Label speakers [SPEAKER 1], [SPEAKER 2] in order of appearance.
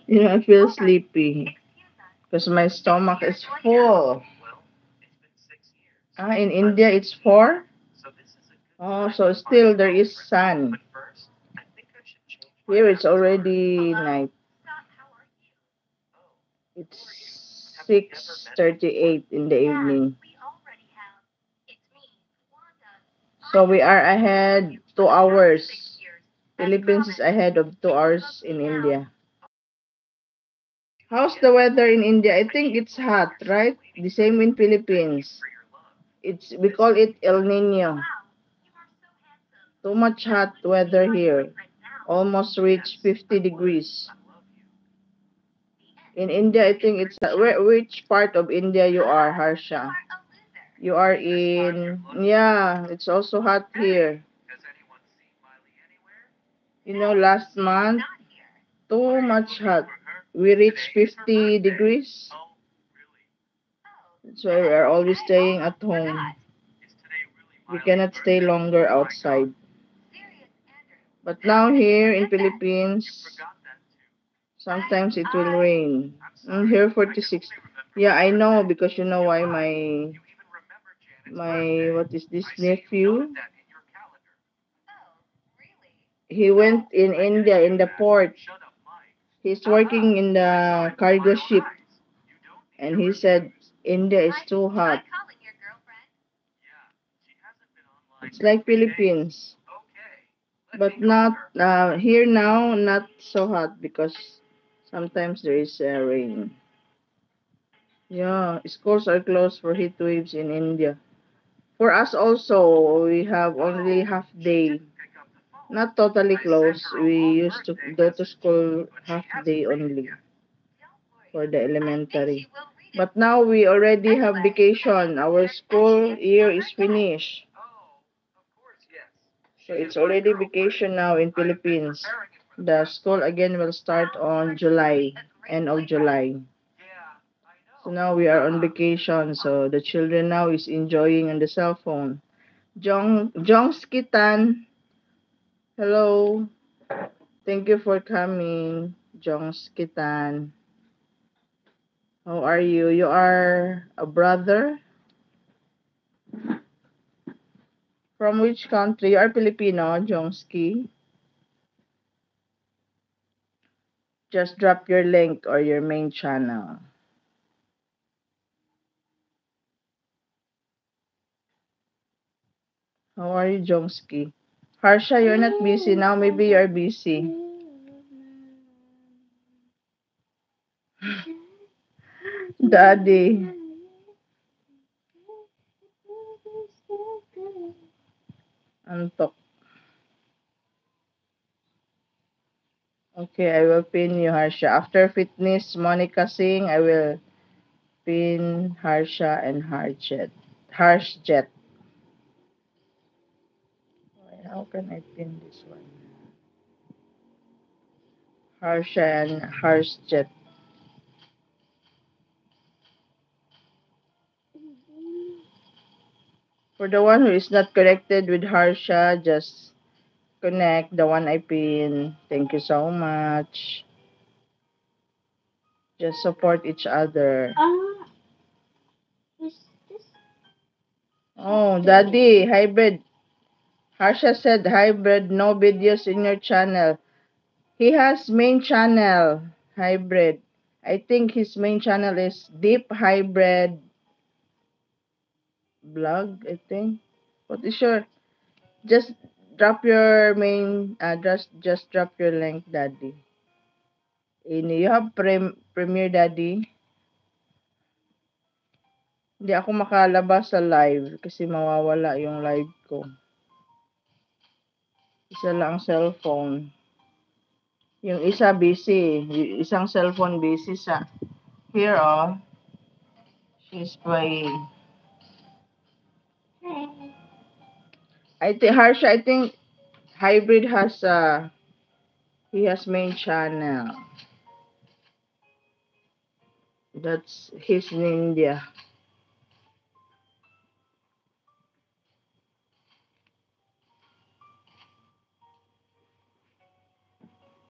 [SPEAKER 1] You know, I feel sleepy because my stomach is full. Ah, in India it's 4? Oh, so still there is sun. Here it's already night. It's 6:38 in the evening. So we are ahead 2 hours. Philippines is ahead of 2 hours in India. How's the weather in India? I think it's hot, right? The same in Philippines. It's we call it El Nino. Too much hot weather here. Almost reach 50 degrees. In India, I think it's which part of India you are, Harsha? You are in, yeah, it's also hot here. You know, last month, too much hot. We reached 50 degrees. That's why we are always staying at home. We cannot stay longer outside. But now here in Philippines, sometimes it will rain. Here 46. Yeah, I know because you know why my what is this nephew? He went in India in the port. He's working in the cargo ship and he said India is too hot. It's like Philippines. But not here now, not so hot because sometimes there is rain. Yeah, schools are closed for heat waves in India. For us also, we have only half day. Not totally closed. We used to go to school half day only for the elementary. But now we already have vacation. Our school year is finished. So it's already vacation now in Philippines. The school again will start on July, end of July. So now we are on vacation. So the children now is enjoying on the cell phone. Jongskitan, hello. Thank you for coming, Jongskitan. How are you? You are a brother from which country? You are Filipino, Jongski. Just drop your link or your main channel. How are you, Jongski? Harsha, you're not busy now. Maybe you're busy. Daddy. Antok. Okay, I will pin you, Harsha. After fitness, Monica sing, I will pin Harsha and Harjet. Harshjet. How can I pin this one? Harsha and Harshjet. For the one who is not connected with Harsha, just connect the one I pin. Thank you so much. Just support each other. Oh, Daddy, hybrid. Harsha said hybrid, no videos in your channel. He has main channel, hybrid. I think his main channel is Deep Hybrid Blog, I think. What is your, just drop your main address, just drop your link, Daddy. You have Premiere, Daddy? Hindi ako makalabas sa live kasi mawawala yung live ko. Isa lang cellphone. Yung isa busy. Yung isang cellphone busy sa. Here, oh. She's playing. I think, Harsha, I think Hybrid has, he has main channel. That's his in India.